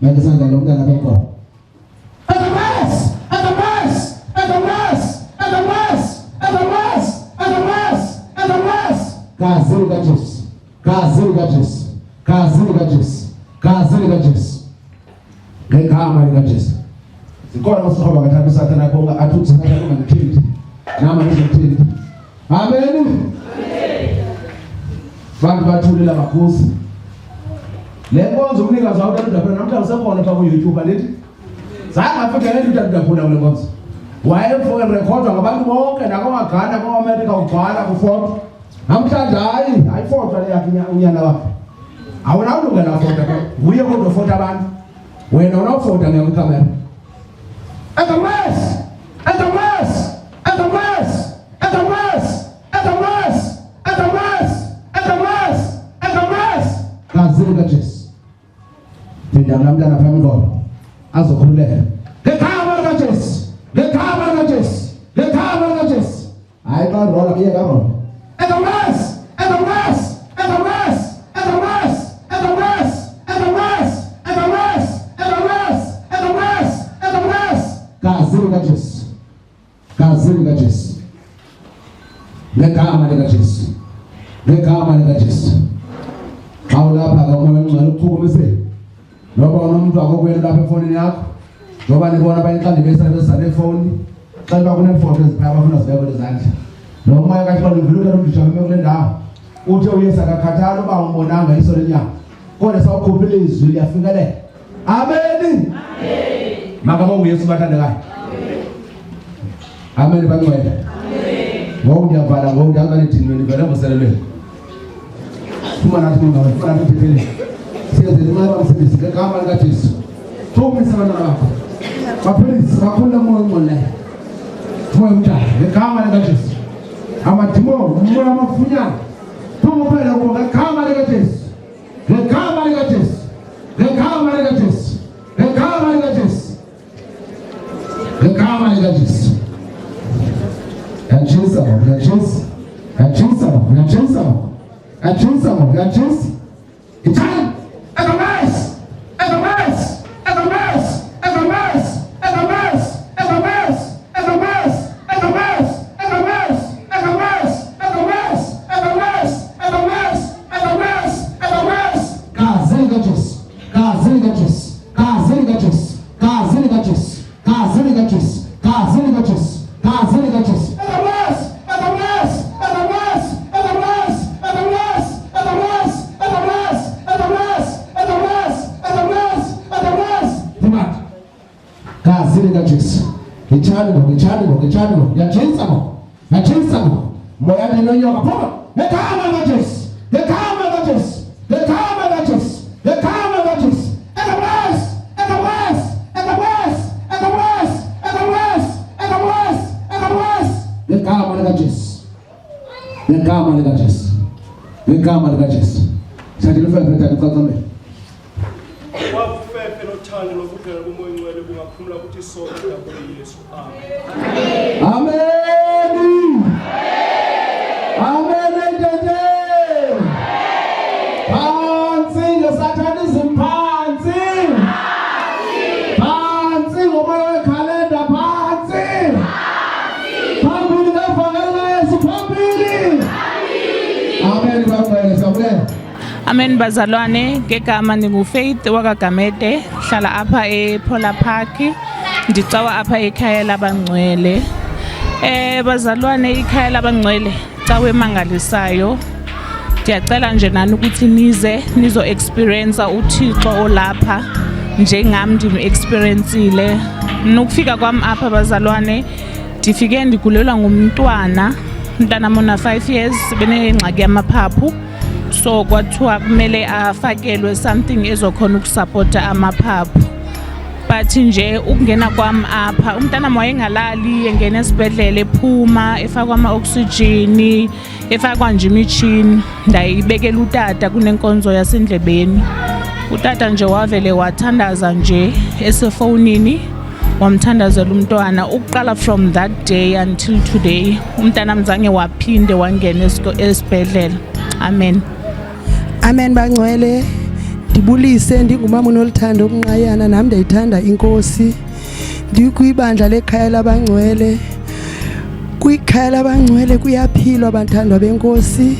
Manje sandla lo mntana benkomo. Kazini kaJesu. Kazini kaJesu. Kazini kaJesu. Kazini kaJesu. Ngegama likaJesu. Zikhona usihoba kathathu usathana konga athuthi sathana ngithindi. Nama ngithindi. Amen. Bantu bathulela makhosi. Le nkonzo umnikazi awuthandapha namhlanje usekhona pha ku YouTube alethi. Zanga futhi ngeke uthandapha le nkonzo. Wayefo recordwa ngabantu bonke nakwamagana kwa-America ubhala kufoto. Namhlanje hayi foto le yakhe unyana wakhe. Awunawulungela foto ke. Uye kodwa foto abantu. Wena unawufota ngekhamera. At the mass. At the mass. At the mass. At the mass. At the mass. At the mass. At the mass. At the mass. Kazini kaJesu. Phinda namntana phambili. Azokhululeka. Ngegama likaJesu. Ngegama likaJesu. Ngegama likaJesu. Hayi karola kuye karola. At the mass. At the mass. At the mass. At the mass. At the mass. At the mass. At the mass. At the mass. At the mass. At the mass. Kazini kaJesu. Kazini kaJesu. Ngegama likaJesu. Ngegama likaJesu. Awulapha kamoya ngcwele ukukhukumise. Ngoba unomuntu akokwena lapha efonini yakho. Ngoba nibona abayiqandi besebenzisa ifoni. Xa bakunefoto eziphaya bafuna zibekwe lezandla. Lo moya kathi baluvuluka umdijame kule ndawo. Uthe uyesa kakhathala uba umbonanga iso lenyama. Kodwa sawukhuphile izwi liyafikelela. Amen. Amen. Makabonge uYesu bathandekayo. Amen bangcwele. Amen. Ngoba ndiyavala ngoba ndiyangane vele ngoselelweni. Kuma nathi ngingafuna ukuphethele. Siyenze imali bamsebenzise ngegama likaJesu. Thumisa abantwana bakho. Baphilise bakhulule moya ongcwele. Moya omdala ngegama likaJesu. Amadimoni umoya amafunyana. Thuma phela kubo ngegama likaJesu. Ngegama likaJesu. Ngegama likaJesu. Ngegama likaJesu. Ngegama likaJesu. Yajisa, yajisa. Yajisa, yajisa. Yajisa, yajisa. Itali. At the mass. At the mass. At the mass. At the mass. At the mass. At the mass. At the mass. At the mass. At the mass. At the mass. At the mass. At the mass. At the mass. At the mass. At the mass. Kazini kaJesu. Kazini kaJesu. Kazini kaJesu. Kazini kaJesu. Kazini kaJesu. Kazini kaJesu. Kazini kaJesu. At the mass. At the mass. At the mass. At the mass. At the mass. At the mass. At the mass. At the mass. At the mass. At the mass. At the mass. Dimati. Kazini kaJesu. Ngichango. Yajisa mo. Moya ninonyoka phuma. Ngegama likaJesu. Ngegama likaJesu. Ngegama likaJesu. Ngegama likaJesu. At the mass. At the mass. At the mass. At the mass. At the mass. At the mass. At the mass. Ngegama likaJesu. Ngegama likaJesu. Ngegama likaJesu. Sathi lufefe takuqaqamela. Wafefe nothando lokudlela kumoya ongcwele kungaphumula ukuthi sonke ngapho Yesu. Amen. Amen. Amen. Ndende. Phansi ngesatanism phansi. Phansi ngomoya wekhalenda phansi. Phambili ngevangeli Yesu phambili. Amen bangcwele sabulela. Amen bazalwane, ngegama ninguFaith wakaGamede, hlala apha ePolar Park, ndicawa apha ekhaya labangcwele. Bazalwane, ikhaya labangcwele cawe emangalisayo. Ndiyacela nje nani ukuthi nizo experience uThixo olapha njengami ndim-experiencile. Nokufika kwami apha bazalwane, ndifike ndigulelwa ngumntwana mona 5 years, benengxaki yamaphaphu. So kwathiwa kumele afakelwe something ezokhona ukusupporta amaphaphu. But nje ukungena kwami apha umntana wayengalali, engena esibhedlela ephuma, efakwa ama-oxygen, efakwa nje imitshini. Ndayibekela utata kunenkonzo yasendlebeni. Utata nje wavele wathandaza nje esefonini, wamthandazela umntwana. Ukuqala from that day until today umntana mzange waphinde wangena esibhedlela. Amen. Amen bangcwele. Ndibulise ndingumama onoluthando ukunqayana nami ndiyayithanda inkosi. Ndikwibandla lekhaya labangcwele. Kwikhaya labangcwele kuyaphilwa abanthandwa benkosi.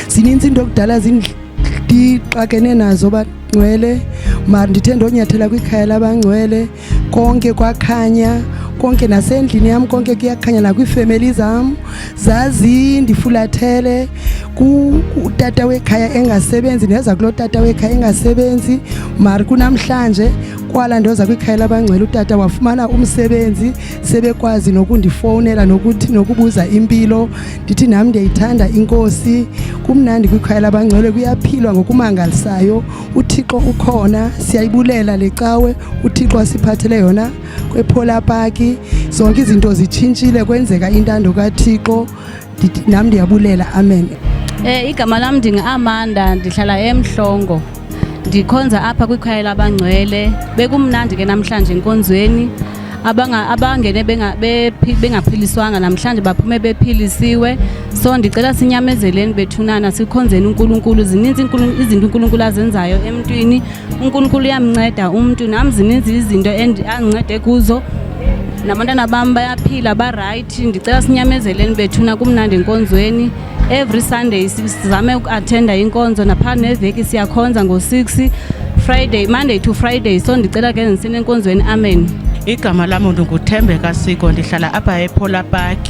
Zininzi into okudala ndixakene nazo bangcwele, mara ndithe ndonyathela kwikhaya labangcwele konke kwakhanya, konke nasendlini yam konke kuyakhanya, nakwiifemeli zam zazi ndifulathele. Utata wekhaya engasebenzi ndeza kuloo tata wekhaya engasebenzi, mara kunamhlanje kwala ndoza kwikhaya labangcwele utata wafumana umsebenzi, sebekwazi nokundifowunela nokubuza impilo. Ndithi nami ndiyayithanda inkosi. Kumnandi kwikhaya labangcwele, kuyaphilwa ngokumangalisayo. UThixo ukhona, siyayibulela le cawe uThixo asiphathele yona kwePhola Park. Zonke izinto zitshintshile, kwenzeka intando kaThixo. Nami ndiyabulela. Amen. Igama lam ndingu-Amanda, ndihlala eMhlongo. Ndikhonza apha kwikhaya labangcwele. Bekumnandi ke namhlanje enkonzweni. Abangene bengaphiliswanga namhlanje baphume bephilisiwe. So ndicela sinyamezeleni bethunana, sikhonzeni uNkulunkulu. Zininzi izinto uNkulunkulu azenzayo emntwini. uNkulunkulu uyamnceda umntu, nami zininzi izinto andincede kuzo. Nabantwana bam bayaphila ba-right. Ndicela sinyamezeleni bethuna, kumnandi enkonzweni. Every Sunday sizame ukuattenda inkonzo, napha neveki siyakhonza ngo-6 Friday, Monday to Friday. So ndicela ke ndisine enkonzweni. Amen. Igama lami ndinguThembeka Siko, ndihlala apha ePhola Park.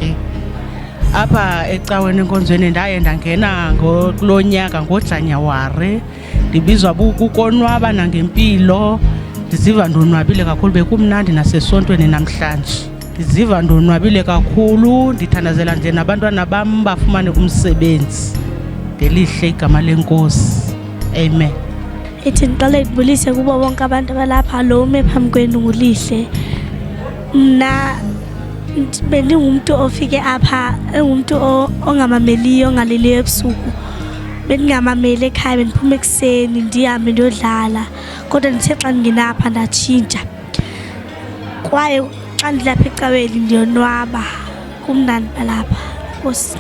Apha ecaweni enkonzweni ndaye ndangena kulo nyaka ngoJanuwari. Ndibizwa kukonwaba nangempilo. Ndiziva ndonwabile kakhulu, bekumnandi nasesontweni namhlanje. Ndiziva ndonwabile kakhulu, ndithandazela nje nabantwana bam bafumane umsebenzi. Ngelihle igama lenkosi. Amen. Ithi ndiqale ndibulise kubo bonke abantu abalapha, lo ume phambi kwenu nguLihle. Mna bendingumuntu ofike apha engumuntu ongamameliyo, ongaleliyo ebusuku. Bendingamameli ekhaya, bendiphuma ekuseni ndihambe ndiyodlala, kodwa ndithe xa ndingenapha ndatshintsha. Kwaye xa ndilapha ecaweni ndiyonwaba, kumnandi balapha. Nkosi.